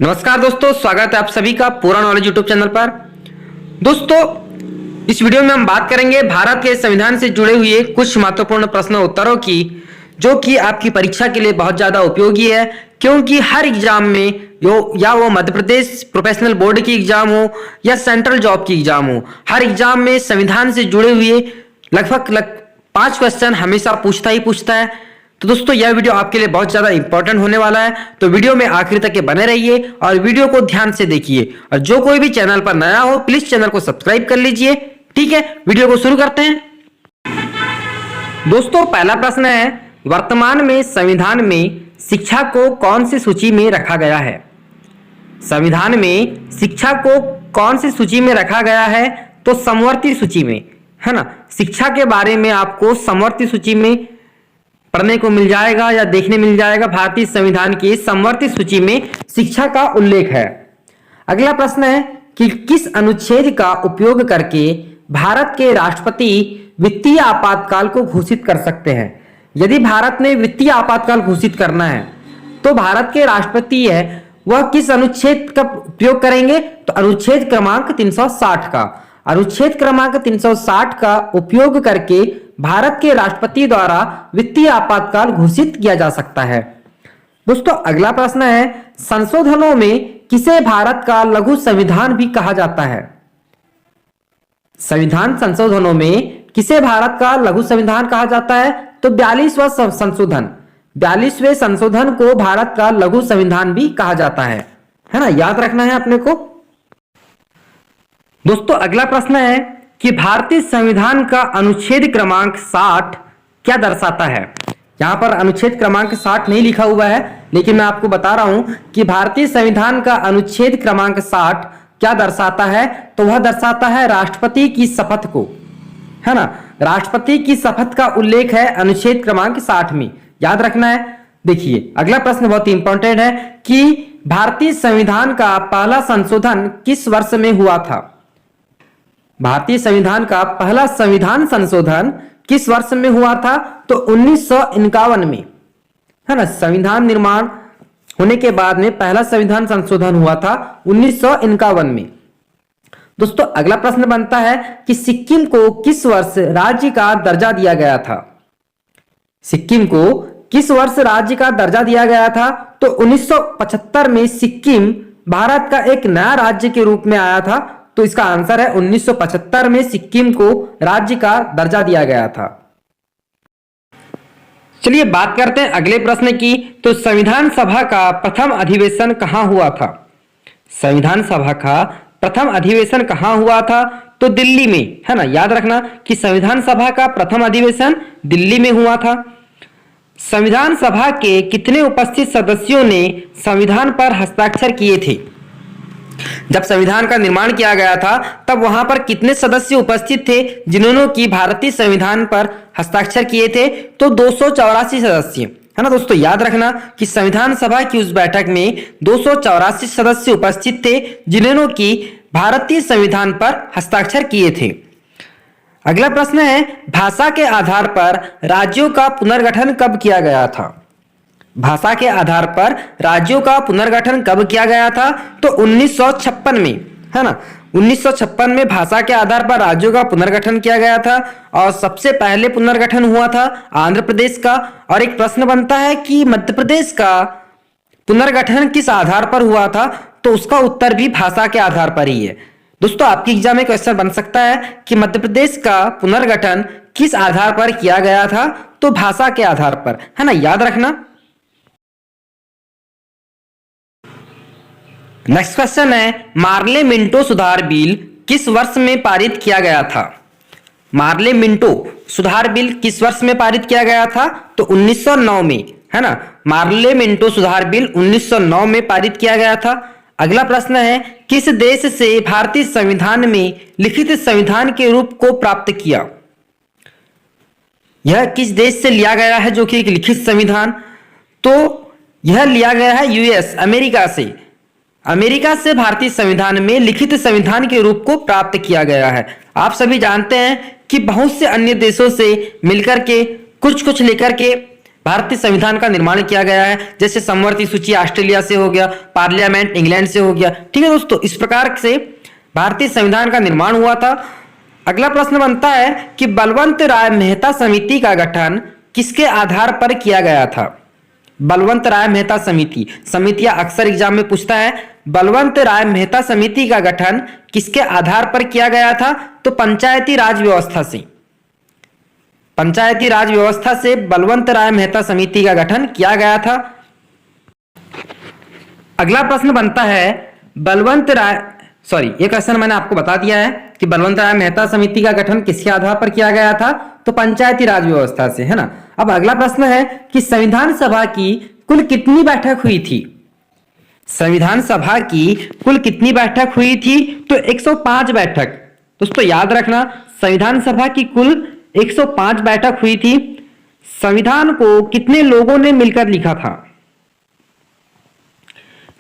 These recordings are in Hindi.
नमस्कार दोस्तों, स्वागत है आप सभी का पूरा नॉलेज यूट्यूब चैनल पर। दोस्तों, इस वीडियो में हम बात करेंगे भारत के संविधान से जुड़े हुए कुछ महत्वपूर्ण प्रश्न उत्तरों की, जो कि आपकी परीक्षा के लिए बहुत ज्यादा उपयोगी है। क्योंकि हर एग्जाम में वो मध्य प्रदेश प्रोफेशनल बोर्ड की एग्जाम हो या सेंट्रल जॉब की एग्जाम हो, हर एग्जाम में संविधान से जुड़े हुए लगभग 5 क्वेश्चन हमेशा पूछता ही पूछता है। तो दोस्तों, यह वीडियो आपके लिए बहुत ज्यादा इंपॉर्टेंट होने वाला है, तो वीडियो में आखिर तक के बने रहिए और वीडियो को ध्यान से देखिए। और जो कोई भी चैनल पर नया हो, प्लीज चैनल को सब्सक्राइब कर लीजिए। ठीक है, वीडियो को शुरू करते हैं। दोस्तों, पहला प्रश्न है, वर्तमान में संविधान में शिक्षा को कौन सी सूची में रखा गया है? संविधान में शिक्षा को कौन सी सूची में रखा गया है? तो समवर्ती सूची में, है ना। शिक्षा के बारे में आपको समवर्ती सूची में पढ़ने को मिल जाएगा या देखने मिल जाएगा। भारतीय संविधान की समवर्ती सूची में शिक्षा का उल्लेख है। अगला प्रश्न है कि किस अनुच्छेद का उपयोग करके भारत के राष्ट्रपति वित्तीय आपातकाल को घोषित कर सकते हैं? यदि भारत ने वित्तीय आपातकाल घोषित करना है तो भारत के राष्ट्रपति है वह किस अनुच्छेद का उपयोग करेंगे? तो अनुच्छेद क्रमांक 360 का। अनुच्छेद क्रमांक 360 का उपयोग करके भारत के राष्ट्रपति द्वारा वित्तीय आपातकाल घोषित किया जा सकता है। दोस्तों, अगला प्रश्न है, संशोधनों में किसे भारत का लघु संविधान भी कहा जाता है? संविधान संशोधनों में किसे भारत का लघु संविधान कहा जाता है? तो 42वां संशोधन, 42वें संशोधन को भारत का लघु संविधान भी कहा जाता है ना। याद रखना है अपने को। दोस्तों, अगला प्रश्न है कि भारतीय संविधान का अनुच्छेद क्रमांक 60 क्या दर्शाता है? यहां पर अनुच्छेद क्रमांक 60 नहीं लिखा हुआ है, लेकिन मैं आपको बता रहा हूं कि भारतीय संविधान का अनुच्छेद क्रमांक 60 क्या दर्शाता है। तो वह दर्शाता है राष्ट्रपति की शपथ को, है ना। राष्ट्रपति की शपथ का उल्लेख है अनुच्छेद क्रमांक 60 में, याद रखना है। देखिए, अगला प्रश्न बहुत इंपॉर्टेंट है कि भारतीय संविधान का पहला संशोधन किस वर्ष में हुआ था? भारतीय संविधान का पहला संविधान संशोधन किस वर्ष में हुआ था? तो 1951 में, है ना। संविधान निर्माण होने के बाद में पहला संविधान संशोधन हुआ था 1951 में। दोस्तों, अगला प्रश्न बनता है कि सिक्किम को किस वर्ष राज्य का दर्जा दिया गया था? सिक्किम को किस वर्ष राज्य का दर्जा दिया गया था? तो 1975 में सिक्किम भारत का एक नया राज्य के रूप में आया था। तो इसका आंसर है 1975 में सिक्किम को राज्य का दर्जा दिया गया था। चलिए बात करते हैं अगले प्रश्न की। तो संविधान सभा का प्रथम अधिवेशन कहां हुआ था? संविधान सभा का प्रथम अधिवेशन कहां हुआ था? तो दिल्ली में, है ना। याद रखना कि संविधान सभा का प्रथम अधिवेशन दिल्ली में हुआ था। संविधान सभा के कितने उपस्थित सदस्यों ने संविधान पर हस्ताक्षर किए थे? जब संविधान का निर्माण किया गया था तब वहां पर कितने सदस्य उपस्थित थे जिन्होंने की भारतीय संविधान पर हस्ताक्षर किए थे? तो 284 सदस्य, है ना। दोस्तों, याद रखना कि संविधान सभा की उस बैठक में 284 सदस्य उपस्थित थे जिन्होंने की भारतीय संविधान पर हस्ताक्षर किए थे। अगला प्रश्न है, भाषा के आधार पर राज्यों का पुनर्गठन कब किया गया था? भाषा के आधार पर राज्यों का पुनर्गठन कब किया गया था? तो 1956 में, है ना। 1956 में भाषा के आधार पर राज्यों का पुनर्गठन किया गया था और सबसे पहले पुनर्गठन हुआ था आंध्र प्रदेश का। और एक प्रश्न बनता है कि मध्य प्रदेश का पुनर्गठन किस आधार पर हुआ था? तो उसका उत्तर भी भाषा के आधार पर ही है। दोस्तों, आपकी एग्जाम में क्वेश्चन बन सकता है कि मध्य प्रदेश का पुनर्गठन किस आधार पर किया गया था? तो भाषा के आधार पर, है ना। याद रखना। नेक्स्ट क्वेश्चन है, मार्ले मिंटो सुधार बिल किस वर्ष में पारित किया गया था? मार्ले मिंटो सुधार बिल किस वर्ष में पारित किया गया था? तो 1909 में, है ना। मार्ले मिंटो सुधार बिल 1909 में पारित किया गया था। अगला प्रश्न है, किस देश से भारतीय संविधान में लिखित संविधान के रूप को प्राप्त किया? यह किस देश से लिया गया है जो कि एक लिखित संविधान? तो यह लिया गया है यूएस, अमेरिका से। अमेरिका से भारतीय संविधान में लिखित संविधान के रूप को प्राप्त किया गया है। आप सभी जानते हैं कि बहुत से अन्य देशों से मिलकर के कुछ लेकर के भारतीय संविधान का निर्माण किया गया है। जैसे समवर्ती सूची ऑस्ट्रेलिया से हो गया, पार्लियामेंट इंग्लैंड से हो गया। ठीक है दोस्तों, इस प्रकार से भारतीय संविधान का निर्माण हुआ था। अगला प्रश्न बनता है कि बलवंत राय मेहता समिति का गठन किसके आधार पर किया गया था? बलवंत राय मेहता समिति, समितियां अक्सर एग्जाम में पूछता है। बलवंत राय मेहता समिति का गठन किसके आधार पर किया गया था? तो पंचायती राज व्यवस्था से, पंचायती राज व्यवस्था से बलवंत राय मेहता समिति का गठन किया गया था। अगला प्रश्न बनता है बलवंत राय, ये क्वेश्चन मैंने आपको बता दिया है कि बलवंत राय मेहता समिति का गठन किसके आधार पर किया गया था? तो पंचायती राज व्यवस्था से, है ना। अब अगला प्रश्न है कि संविधान सभा की कुल कितनी बैठक हुई थी? संविधान सभा की कुल कितनी बैठक हुई थी? तो 105 बैठक। दोस्तों याद रखना, संविधान सभा की कुल 105 बैठक हुई थी। संविधान को कितने लोगों ने मिलकर लिखा था?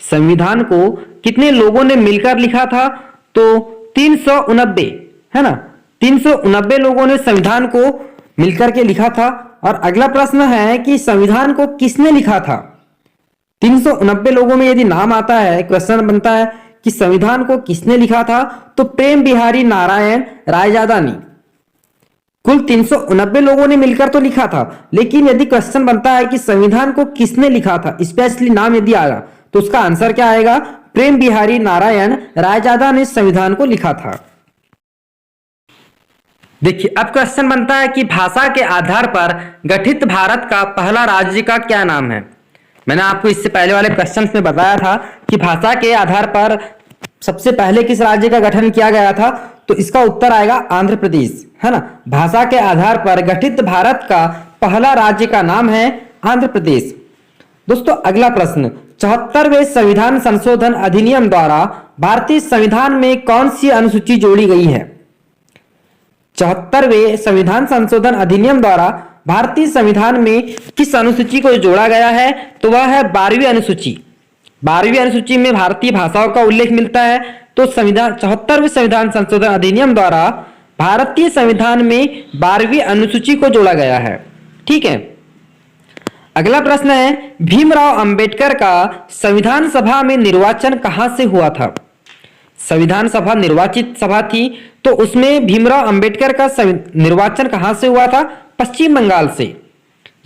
संविधान को कितने लोगों ने मिलकर लिखा था? तो 389, है ना। 389 लोगों ने संविधान को मिलकर के लिखा था। और अगला प्रश्न है कि संविधान को किसने लिखा था? 389 लोगों में यदि नाम आता है, क्वेश्चन बनता है कि संविधान को किसने लिखा था? तो प्रेम बिहारी नारायण रायजादा ने। कुल 389 लोगों ने मिलकर तो लिखा था, लेकिन यदि क्वेश्चन बनता है कि संविधान को किसने लिखा था, स्पेशली नाम यदि आएगा, तो उसका आंसर क्या आएगा? प्रेम बिहारी नारायण रायजादा ने संविधान को लिखा था। देखिए, अब क्वेश्चन बनता है कि भाषा के आधार पर गठित भारत का पहला राज्य का क्या नाम है? मैंने आपको इससे पहले वाले क्वेश्चन में बताया था कि भाषा के आधार पर सबसे पहले किस राज्य का गठन किया गया था? तो इसका उत्तर आएगा आंध्र प्रदेश, है ना। भाषा के आधार पर गठित भारत का पहला राज्य का नाम है आंध्र प्रदेश। दोस्तों अगला प्रश्न, 74वें संविधान संशोधन अधिनियम द्वारा भारतीय संविधान में कौन सी अनुसूची जोड़ी गई है? 74वें संविधान संशोधन अधिनियम द्वारा भारतीय संविधान में किस अनुसूची को जोड़ा गया है? तो वह है 12वीं अनुसूची। 12वीं अनुसूची में भारतीय भाषाओं का उल्लेख मिलता है। तो 74वें संविधान संशोधन अधिनियम द्वारा भारतीय संविधान में 12वीं अनुसूची को जोड़ा गया है। ठीक है। अगला प्रश्न है, भीमराव अंबेडकर का संविधान सभा में निर्वाचन कहां से हुआ था? संविधान सभा निर्वाचित सभा थी, तो उसमें भीमराव अंबेडकर का निर्वाचन कहां से हुआ था? पश्चिम बंगाल से।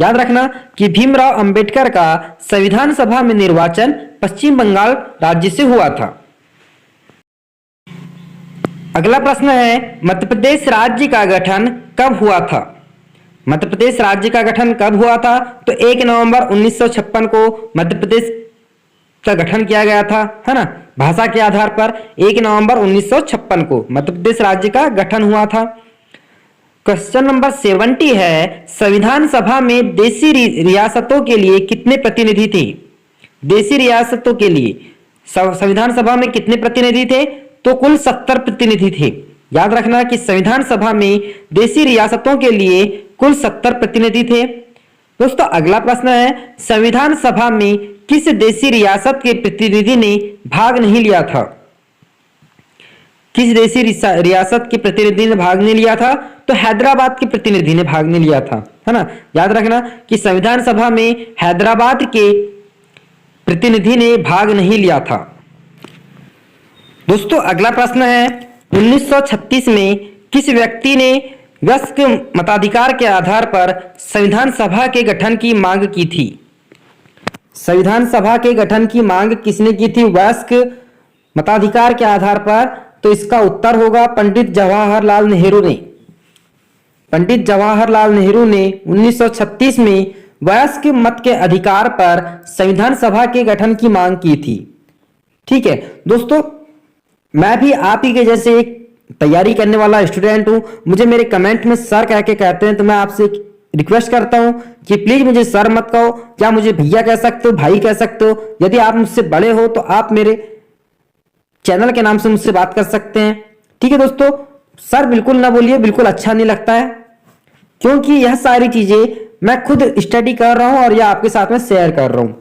याद रखना कि भीमराव अंबेडकर का संविधान सभा में निर्वाचन पश्चिम बंगाल राज्य से हुआ था। अगला प्रश्न है, मध्य प्रदेश राज्य का गठन कब हुआ था? मध्य प्रदेश राज्य का गठन कब हुआ था? तो 1 नवंबर 1956 को मध्य प्रदेश का गठन किया गया था, है ना। भाषा के आधार पर 1 नवंबर 1956 को मध्य प्रदेश राज्य का गठन हुआ था। क्वेश्चन नंबर 70 है, संविधान सभा में देशी रियासतों के लिए कितने प्रतिनिधि थे? देशी रियासतों के लिए संविधान सभा में कितने प्रतिनिधि थे? तो कुल 70 प्रतिनिधि थे। याद रखना कि संविधान सभा में देशी रियासतों के लिए कुल 70 प्रतिनिधि थे। दोस्तों अगला प्रश्न है, संविधान सभा में किस देशी रियासत के प्रतिनिधि ने भाग नहीं लिया था? किस देशी रियासत के प्रतिनिधि ने भाग नहीं लिया था? तो हैदराबाद के प्रतिनिधि ने भाग नहीं लिया था, है ना। याद रखना कि संविधान सभा में हैदराबाद के प्रतिनिधि ने भाग नहीं लिया था। दोस्तों अगला प्रश्न है, 1936 में किस व्यक्ति ने वयस्क मताधिकार के आधार पर संविधान सभा के गठन की मांग की थी? संविधान सभा के गठन की मांग किसने की थी वयस्क मताधिकार के आधार पर? तो इसका उत्तर होगा पंडित जवाहरलाल नेहरू ने। पंडित जवाहरलाल नेहरू ने 1936 में वयस्क मत के अधिकार पर संविधान सभा के गठन की मांग की थी। ठीक है दोस्तों, मैं भी आप ही के जैसे एक तैयारी करने वाला स्टूडेंट हूं। मुझे मेरे कमेंट में सर कह के कहते हैं, तो मैं आपसे रिक्वेस्ट करता हूं कि प्लीज मुझे सर मत कहो, क्या मुझे भैया कह सकते हो, भाई कह सकते हो। यदि आप मुझसे बड़े हो तो आप मेरे चैनल के नाम से मुझसे बात कर सकते हैं। ठीक है दोस्तों, सर बिल्कुल ना बोलिए, बिल्कुल अच्छा नहीं लगता है, क्योंकि यह सारी चीजें मैं खुद स्टडी कर रहा हूं और यह आपके साथ में शेयर कर रहा हूं।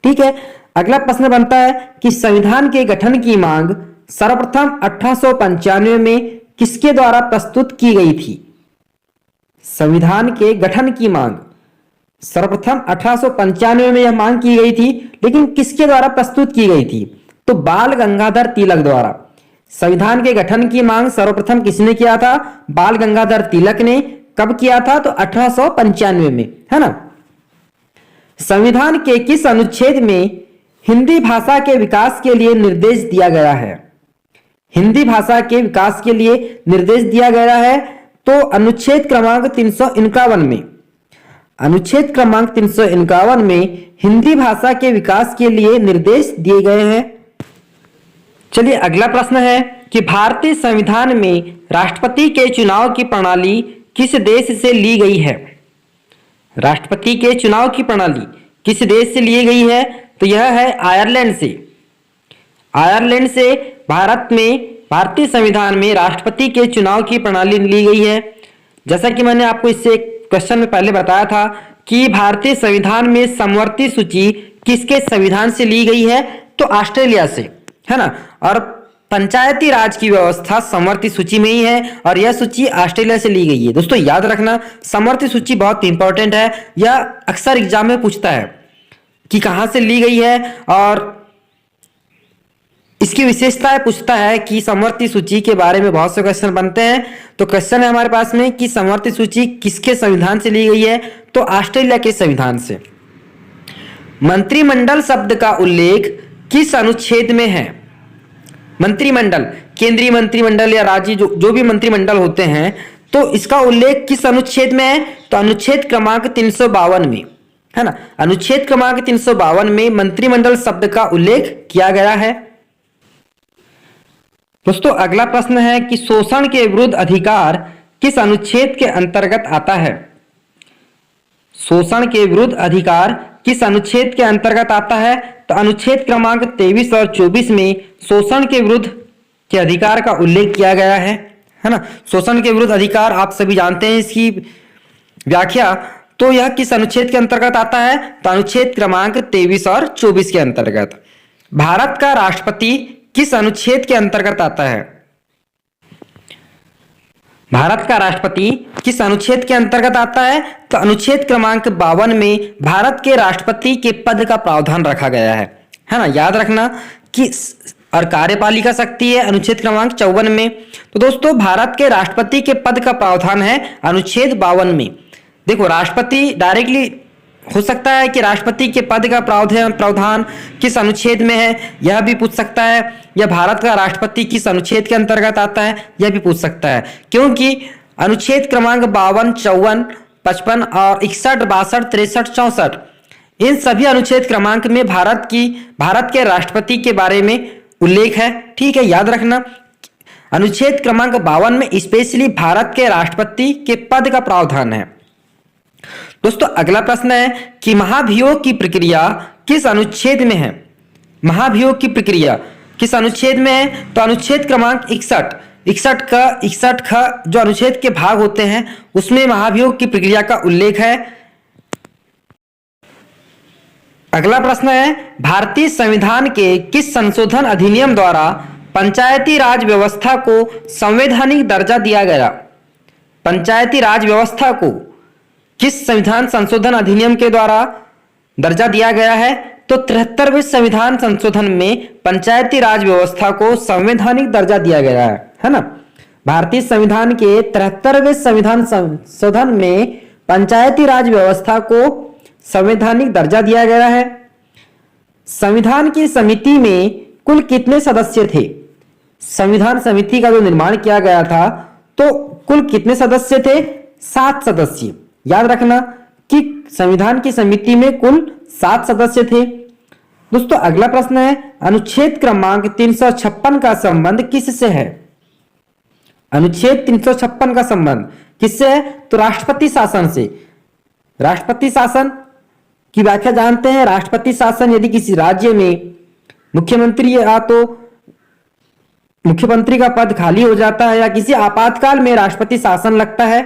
ठीक है, अगला प्रश्न बनता है कि संविधान के गठन की मांग सर्वप्रथम 1895 में किसके द्वारा प्रस्तुत की गई थी? संविधान के गठन की मांग सर्वप्रथम 1895 में यह मांग की गई थी, लेकिन किसके द्वारा प्रस्तुत की गई थी? तो बाल गंगाधर तिलक द्वारा। संविधान के गठन की मांग सर्वप्रथम किसने किया था? बाल गंगाधर तिलक ने। कब किया था? तो 1895 में, है ना। संविधान के किस अनुच्छेद में हिंदी भाषा के विकास के लिए निर्देश दिया गया है? हिंदी भाषा के विकास के लिए निर्देश दिया गया है तो अनुच्छेद क्रमांक 351 में। अनुच्छेद क्रमांक 351 में हिंदी भाषा के विकास के लिए निर्देश दिए गए हैं। चलिए अगला प्रश्न है कि भारतीय संविधान में राष्ट्रपति के चुनाव की प्रणाली किस देश से ली गई है? राष्ट्रपति के चुनाव की प्रणाली किस देश से ली गई है? तो यह है आयरलैंड से। आयरलैंड से भारतीय संविधान में राष्ट्रपति के चुनाव की प्रणाली ली गई है। जैसा कि मैंने आपको इससे क्वेश्चन में पहले बताया था कि भारतीय संविधान में समवर्ती सूची किसके संविधान से ली गई है? तो ऑस्ट्रेलिया से, है ना। और पंचायती राज की व्यवस्था समवर्ती सूची में ही है और यह सूची ऑस्ट्रेलिया से ली गई है। दोस्तों याद रखना, समवर्ती सूची बहुत इंपॉर्टेंट है। यह अक्सर एग्जाम में पूछता है कि कहां से ली गई है और इसकी विशेषताएं पूछता है कि समवर्ती सूची के बारे में बहुत से क्वेश्चन बनते हैं। तो क्वेश्चन है हमारे पास में कि समवर्ती सूची किसके संविधान से ली गई है? तो ऑस्ट्रेलिया के संविधान से। मंत्रिमंडल शब्द का उल्लेख किस अनुच्छेद में है? मंत्रिमंडल, केंद्रीय मंत्रिमंडल या राज्य जो भी मंत्रिमंडल होते हैं, तो इसका उल्लेख किस अनुच्छेद में है? तो अनुच्छेद क्रमांक 352 में, है ना। अनुच्छेद क्रमांक 352 में मंत्रिमंडल शब्द का उल्लेख किया गया है। दोस्तों अगला प्रश्न है कि शोषण के विरुद्ध अधिकार किस अनुच्छेद के अंतर्गत आता है? शोषण के विरुद्ध अधिकार किस अनुच्छेद के अंतर्गत आता है? तो अनुच्छेद क्रमांक 23 और 24 में शोषण के विरुद्ध के अधिकार का उल्लेख किया गया है ना। शोषण के विरुद्ध अधिकार आप सभी जानते हैं इसकी व्याख्या। तो यह किस अनुच्छेद के अंतर्गत आता है? तो अनुच्छेद क्रमांक 23 और 24 के अंतर्गत। भारत का राष्ट्रपति किस अनुच्छेद के अंतर्गत आता है? भारत का राष्ट्रपति किस अनुच्छेद के अंतर्गत आता है? तो अनुच्छेद क्रमांक 52 में भारत के राष्ट्रपति के पद का प्रावधान रखा गया है ना। याद रखना कि और कार्यपालिका शक्ति है अनुच्छेद क्रमांक 54 में। तो दोस्तों भारत के राष्ट्रपति के पद का प्रावधान है अनुच्छेद 52 में। देखो राष्ट्रपति डायरेक्टली हो सकता है कि राष्ट्रपति के पद का प्रावधान किस अनुच्छेद में है, यह भी पूछ सकता है। या भारत का राष्ट्रपति किस अनुच्छेद के अंतर्गत आता है, यह भी पूछ सकता है। क्योंकि अनुच्छेद क्रमांक 52, 54, 55 और 61, 62, 63, 64 इन सभी अनुच्छेद क्रमांक में भारत के राष्ट्रपति के बारे में उल्लेख है। ठीक है, याद रखना अनुच्छेद क्रमांक 52 में स्पेशली भारत के राष्ट्रपति के पद का प्रावधान है। दोस्तों अगला प्रश्न है कि महाभियोग की प्रक्रिया किस अनुच्छेद में है? महाभियोग की प्रक्रिया किस अनुच्छेद में है? तो अनुच्छेद क्रमांक 61 का जो अनुच्छेद के भाग होते हैं उसमें महाभियोग की प्रक्रिया का उल्लेख है। अगला प्रश्न है भारतीय संविधान के किस संशोधन अधिनियम द्वारा पंचायती राज व्यवस्था को संवैधानिक दर्जा दिया गया? पंचायती राज व्यवस्था को किस संविधान संशोधन अधिनियम के द्वारा दर्जा दिया गया है? तो 73वें संविधान संशोधन में पंचायती राज व्यवस्था को संवैधानिक दर्जा दिया गया है ना। भारतीय संविधान के 73वें संविधान संशोधन में पंचायती राज व्यवस्था को संवैधानिक दर्जा दिया गया है। संविधान की समिति में कुल कितने सदस्य थे? संविधान समिति का जो निर्माण किया गया था तो कुल कितने सदस्य थे? 7 सदस्य। याद रखना कि संविधान की समिति में कुल 7 सदस्य थे। दोस्तों अगला प्रश्न है अनुच्छेद क्रमांक 356 का संबंध किससे है? अनुच्छेद 356 का संबंध किससे है? तो राष्ट्रपति शासन से। राष्ट्रपति शासन की व्याख्या जानते हैं। राष्ट्रपति शासन यदि किसी राज्य में मुख्यमंत्री या तो मुख्यमंत्री का पद खाली हो जाता है या किसी आपातकाल में राष्ट्रपति शासन लगता है,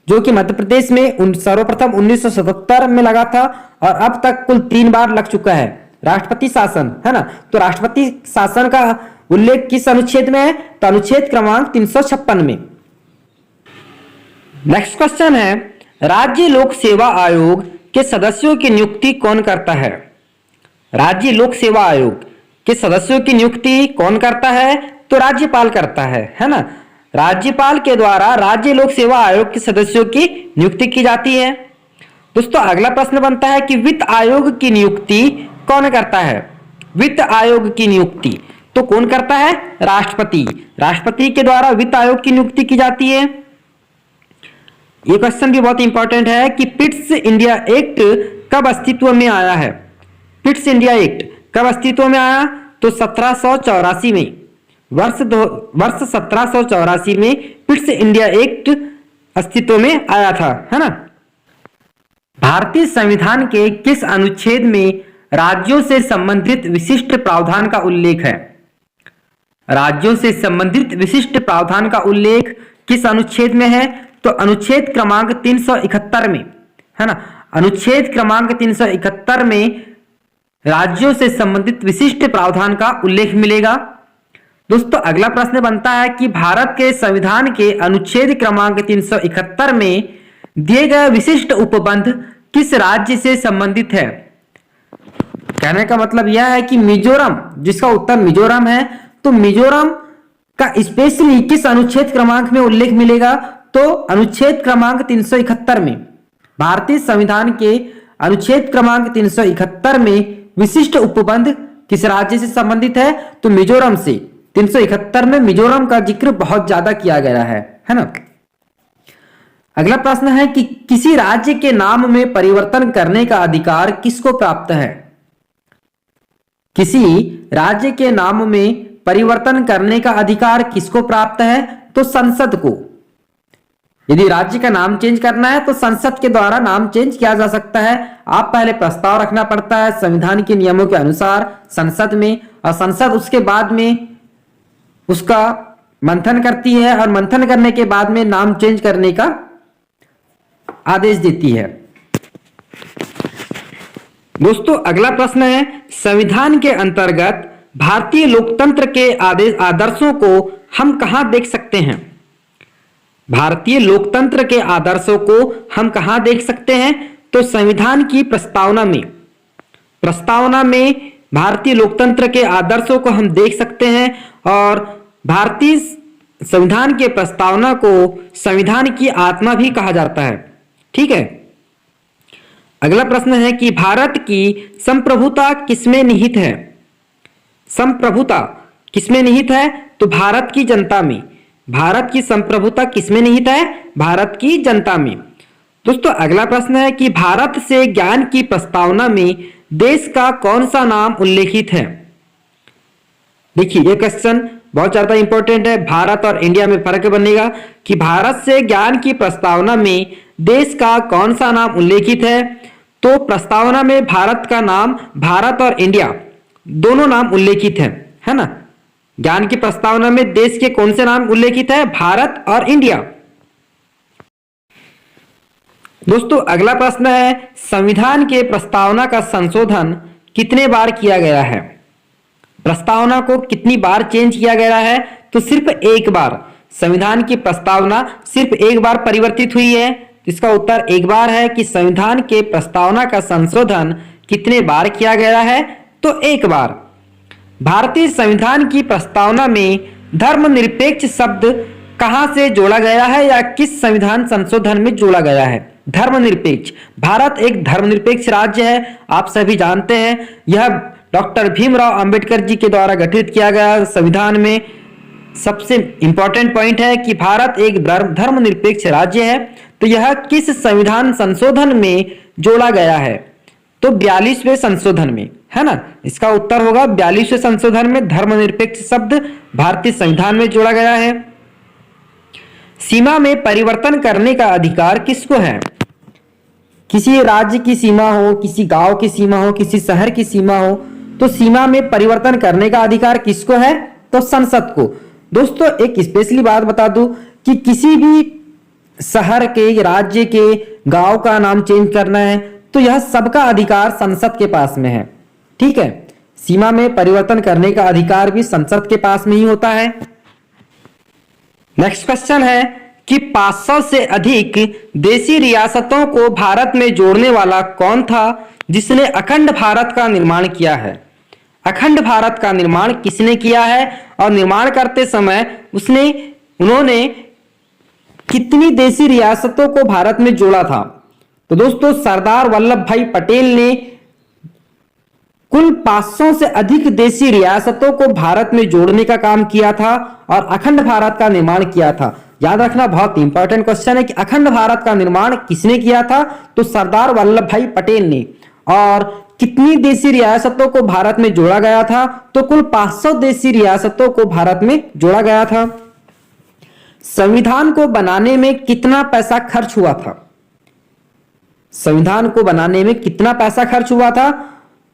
जो कि मध्य प्रदेश में सर्वप्रथम 1977 में लगा था और अब तक कुल 3 बार लग चुका है राष्ट्रपति शासन, है ना। तो राष्ट्रपति शासन का उल्लेख किस अनुच्छेद में है? तो अनुच्छेद क्रमांक 356 में। नेक्स्ट क्वेश्चन है राज्य लोक सेवा आयोग के सदस्यों की नियुक्ति कौन करता है? राज्य लोक सेवा आयोग के सदस्यों की नियुक्ति कौन करता है? तो राज्यपाल करता है ना। राज्यपाल के द्वारा राज्य लोक सेवा आयोग के सदस्यों की नियुक्ति की जाती है। दोस्तों अगला प्रश्न बनता है कि वित्त आयोग की नियुक्ति कौन करता है? वित्त आयोग की नियुक्ति तो कौन करता है? राष्ट्रपति। राष्ट्रपति के द्वारा वित्त आयोग की नियुक्ति की जाती है। ये क्वेश्चन भी बहुत इंपॉर्टेंट है कि पिट्स इंडिया एक्ट कब अस्तित्व में आया है? पिट्स इंडिया एक्ट कब अस्तित्व में आया? तो 1784 में। वर्ष 1784 में पिट्स इंडिया एक्ट अस्तित्व में आया था, है ना। भारतीय संविधान के किस अनुच्छेद में राज्यों से संबंधित विशिष्ट प्रावधान का उल्लेख है? राज्यों से संबंधित विशिष्ट प्रावधान का उल्लेख किस अनुच्छेद में है? तो अनुच्छेद क्रमांक 371 में, है ना। अनुच्छेद क्रमांक 371 में राज्यों से संबंधित विशिष्ट प्रावधान का उल्लेख मिलेगा। दोस्तों अगला प्रश्न बनता है कि भारत के संविधान के अनुच्छेद क्रमांक 371 में दिए गए विशिष्ट उपबंध किस राज्य से संबंधित है? कहने का मतलब यह है कि मिजोरम, जिसका उत्तर मिजोरम है, तो मिजोरम का स्पेशली किस अनुच्छेद क्रमांक में उल्लेख मिलेगा? तो अनुच्छेद क्रमांक 371 में। भारतीय संविधान के अनुच्छेद क्रमांक 371 में विशिष्ट उपबंध किस राज्य से संबंधित है? तो मिजोरम से। 371 में मिजोरम का जिक्र बहुत ज्यादा किया गया है ना। अगला प्रश्न है कि किसी राज्य के नाम में परिवर्तन करने का अधिकार किसको प्राप्त है? किसी राज्य के नाम में परिवर्तन करने का अधिकार किसको प्राप्त है? तो संसद को। यदि राज्य का नाम चेंज करना है तो संसद के द्वारा नाम चेंज किया जा सकता है। आप पहले प्रस्ताव रखना पड़ता है संविधान के नियमों के अनुसार संसद में, और संसद उसके बाद में उसका मंथन करती है, और मंथन करने के बाद में नाम चेंज करने का आदेश देती है। दोस्तों अगला प्रश्न है, संविधान के अंतर्गत भारतीय लोकतंत्र के आदर्शों को हम कहां देख सकते हैं? भारतीय लोकतंत्र के आदर्शों को हम कहां देख सकते हैं? तो संविधान की प्रस्तावना में। प्रस्तावना में भारतीय लोकतंत्र के आदर्शों को हम देख सकते हैं, और भारतीय संविधान के प्रस्तावना को संविधान की आत्मा भी कहा जाता है। ठीक है। अगला प्रश्न है कि भारत की संप्रभुता किसमें निहित है? संप्रभुता किसमें निहित है? तो भारत की जनता में। भारत की संप्रभुता किसमें निहित है? भारत की जनता में। दोस्तों अगला प्रश्न है कि भारत से ज्ञान की प्रस्तावना में देश का कौन सा नाम उल्लेखित है? देखिए ये क्वेश्चन बहुत ज्यादा इंपॉर्टेंट है। भारत और इंडिया में फर्क बनेगा कि भारत से ज्ञान की प्रस्तावना में देश का कौन सा नाम उल्लेखित है। तो प्रस्तावना में भारत का नाम, भारत और इंडिया दोनों नाम उल्लेखित है ना। ज्ञान की प्रस्तावना में देश के कौन से नाम उल्लेखित है? भारत और इंडिया। दोस्तों अगला प्रश्न है, संविधान के प्रस्तावना का संशोधन कितने बार किया गया है? प्रस्तावना को कितनी बार चेंज किया गया है? तो सिर्फ एक बार। संविधान की प्रस्तावना सिर्फ एक बार परिवर्तित हुई है। इसका उत्तर एक बार है कि संविधान के प्रस्तावना का संशोधन कितने बार किया गया है? तो एक बार। भारतीय संविधान की प्रस्तावना में धर्मनिरपेक्ष शब्द कहां से जोड़ा गया है या किस संविधान संशोधन में जोड़ा गया है? धर्मनिरपेक्ष। भारत एक धर्मनिरपेक्ष राज्य है, आप सभी जानते हैं। यह डॉक्टर भीमराव अंबेडकर जी के द्वारा गठित किया गया संविधान में सबसे इंपॉर्टेंट पॉइंट है कि भारत एक धर्मनिरपेक्ष राज्य है। तो यह किस संविधान संशोधन में जोड़ा गया है? तो 42वें संशोधन में, है ना। इसका उत्तर होगा 42वें संशोधन में धर्मनिरपेक्ष शब्द भारतीय संविधान में जोड़ा गया है। सीमा में परिवर्तन करने का अधिकार किसको है? किसी राज्य की सीमा हो, किसी गांव की सीमा हो, किसी शहर की सीमा हो, तो सीमा में परिवर्तन करने का अधिकार किसको है? तो संसद को। दोस्तों एक स्पेशली बात बता दूं कि किसी भी शहर के, राज्य के, गांव का नाम चेंज करना है तो यह सबका अधिकार संसद के पास में है। ठीक है। सीमा में परिवर्तन करने का अधिकार भी संसद के पास में ही होता है। नेक्स्ट क्वेश्चन है कि 500 से अधिक देशी रियासतों को भारत में जोड़ने वाला कौन था जिसने अखंड भारत का निर्माण किया है? अखंड भारत का निर्माण किसने किया है और निर्माण करते समय उन्होंने कितनी देशी रियासतों को भारत में जोड़ा था? तो दोस्तों सरदार वल्लभ भाई पटेल ने कुल 500 से अधिक देशी रियासतों को भारत में जोड़ने का काम किया था और अखंड भारत का निर्माण किया था। याद रखना, बहुत इंपॉर्टेंट क्वेश्चन है कि अखंड भारत का निर्माण किसने किया था? तो सरदार वल्लभ भाई पटेल ने। और कितनी देशी रियासतों को भारत में जोड़ा गया था? तो कुल 500 देशी रियासतों को भारत में जोड़ा गया था। संविधान को बनाने में कितना पैसा खर्च हुआ था? संविधान को बनाने में कितना पैसा खर्च हुआ था?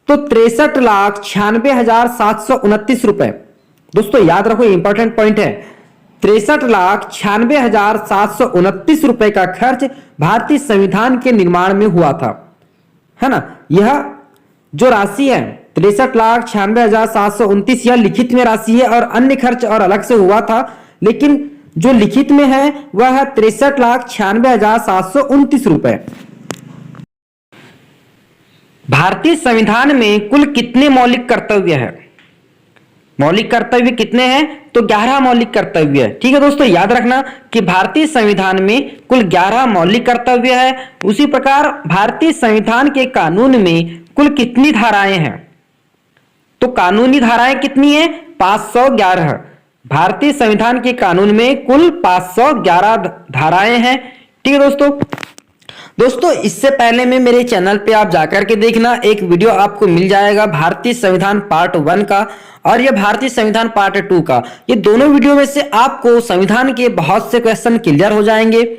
तो 63,96,729 रुपए। दोस्तों याद रखो, इंपॉर्टेंट पॉइंट है, 63,96,729 रुपए का खर्च भारतीय संविधान के निर्माण में हुआ था, है ना। यह जो राशि है 63,96,729 यह लिखित में राशि है और अन्य खर्च और अलग से हुआ था, लेकिन जो लिखित में है वह है 63,96,729 रुपए। भारतीय संविधान में कुल कितने मौलिक कर्तव्य है? मौलिक कर्तव्य कितने हैं? तो 11 मौलिक कर्तव्य है। ठीक है दोस्तों, याद रखना कि भारतीय संविधान में कुल 11 मौलिक कर्तव्य है। उसी प्रकार भारतीय संविधान के कानून में कुल कितनी धाराएं हैं? तो कानूनी धाराएं कितनी है? 511। भारतीय संविधान के कानून में कुल 511 धाराएं हैं। ठीक है दोस्तों, इससे पहले में मेरे चैनल पे आप जाकर के देखना, एक वीडियो आपको मिल जाएगा भारतीय संविधान पार्ट 1 का और यह भारतीय संविधान पार्ट 2 का। ये दोनों वीडियो में से आपको संविधान के बहुत से क्वेश्चन क्लियर हो जाएंगे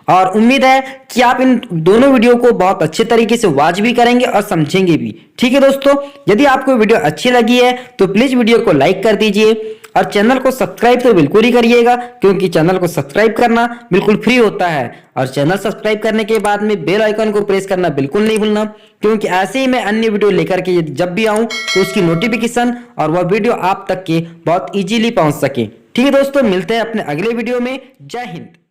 और उम्मीद है कि आप इन दोनों वीडियो को बहुत अच्छे तरीके से वॉच भी करेंगे और समझेंगे भी। ठीक है दोस्तों, यदि आपको वीडियो अच्छी लगी है तो प्लीज वीडियो को लाइक कर दीजिए और चैनल को सब्सक्राइब तो बिल्कुल ही करिएगा, क्योंकि चैनल को सब्सक्राइब करना बिल्कुल फ्री होता है। और चैनल सब्सक्राइब करने के बाद में बेल आइकन को प्रेस करना बिल्कुल नहीं भूलना, क्योंकि ऐसे ही मैं अन्य वीडियो लेकर के जब भी आऊं तो उसकी नोटिफिकेशन और वह वीडियो आप तक के बहुत इजीली पहुंच सके। ठीक है दोस्तों, मिलते हैं अपने अगले वीडियो में। जय हिंद।